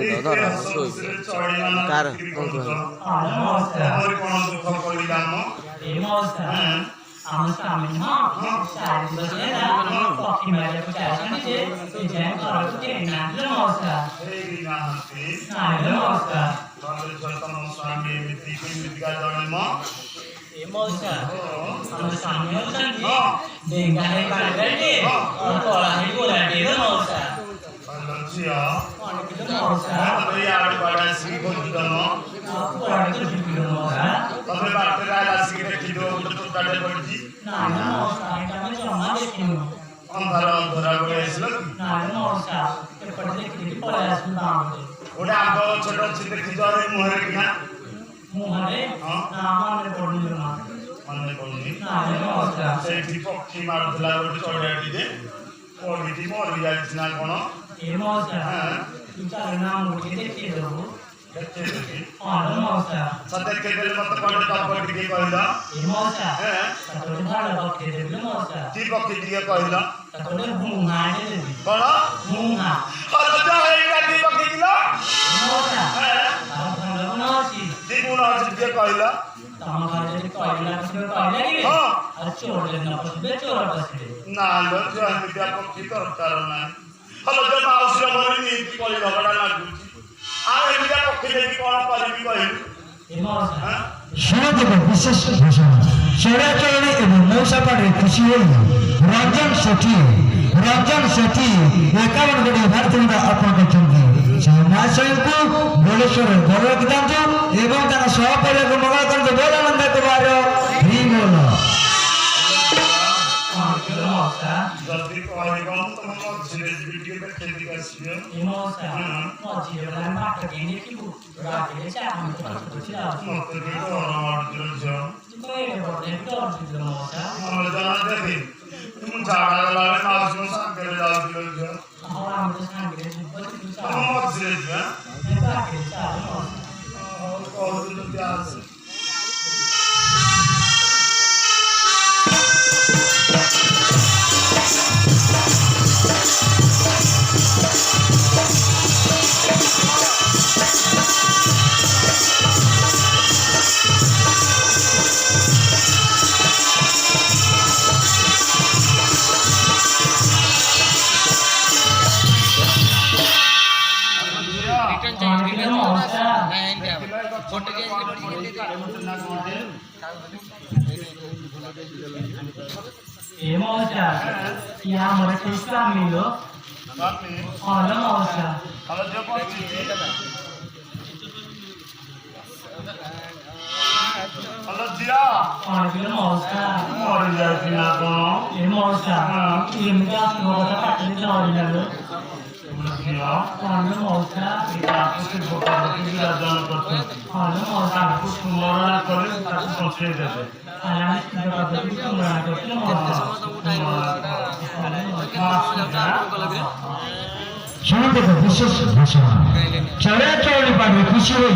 ଦେ ଧର କାର କଣ କୁହ ଆମ ସ୍ୱାମୀ ହଁ 4 ଦିବସ ହେଲା ପକ୍ଷୀ ମାରିବାକୁ ଯାଇଛନ୍ତି ଯେ ଏ ଯାଏଁ ଘରକୁ ଫେରିନାହାନ୍ତି ମଉସା। ନାଇଁ ମଉସା। ଏ ମଉସା ଆମ ସ୍ୱାମୀ ଅଛନ୍ତି ଡେଙ୍ଗା ହେଇ ପାଣିରେ କଳା ହେଇ ଗୋଲାଟିଏ ମଉସା। ଗୋଟେ ଆମ୍ବ ଛୋଟ ଅଛି ଦେଖିଛ ମୁହଁରେ କିନା ମୁହଁରେ ମନେ ପଡୁନି ସେଇଠି ପକ୍ଷୀ ମାରୁଥିଲା ଗୋଟେ ଚଢିଆଟିରେ ପଡିକି ମରି ଯାଇଛି ନା କଣ ଦେଖେଇଦେବୁ ଦେଖେଇଦେଲେ ମତେ କଣ ଟପ ଟିକେ କହିଲ କି ପକ୍ଷୀ ଟିକେ କହିଲ କଣ ଗୁଣ ଅଛି ଟିକେ କହିଲ ନା ଲୋ ଏମିତିଆ ପକ୍ଷୀ ଦରକାର ନାହିଁ ହଲ ଯେ ମାଉସୀର ମୋର ନୀତି କଳି ଝଗଡ଼ା ଲାଗୁଛି ଆଉ ଏମିତିଆ ପକ୍ଷୀ ଦେଇକି କଣ କରିବି କହିଲୁ ଶୁଣନ୍ତୁ ବିଶେଷ ଘୋଷଣା ଚୋରାଚୋରୀ ଏବଂ ମଉସାପାଟରେ ଖୁସି ହୋଇ ରଞ୍ଜନ ସେଠୀ 51 କୋଟି ଭାରତୀୟ ଅର୍ପଣ କରିଛନ୍ତି ସେ ମହାଶୟଙ୍କୁ ଭୁବନେଶ୍ୱର ଘର ରଖିଥାନ୍ତୁ ଏବଂ ତାଙ୍କ ସହପରିବାରକୁ ମଙ୍ଗଳ କରନ୍ତୁ ବୋଲ ଆନନ୍ଦ କୁମାର ଯଦି କହିବ ତମ ମଝିରେ ଭିଡିଓ ଦେଖେଇକି ଆସିବେ ମତେ ଟିକେ ଡର ମାଡୁଛି ଜଣା ଦେଖି ମୁଁ ଝାଡ଼ା ଗଲାବେଳେ ମାଉସୀ ମୋ ସାଙ୍ଗରେ ଯାଉଥିଲ ଝିଅ ତମ ମଝିରେ ଯିବା କହୁଛୁ ଯଦି ଆସେ ଶୁଣନ୍ତୁ ବିଶେଷ ଘୋଷଣା ଚୋରାଚୋରୀ ପାଟରେ ଖୁସି ହୋଇ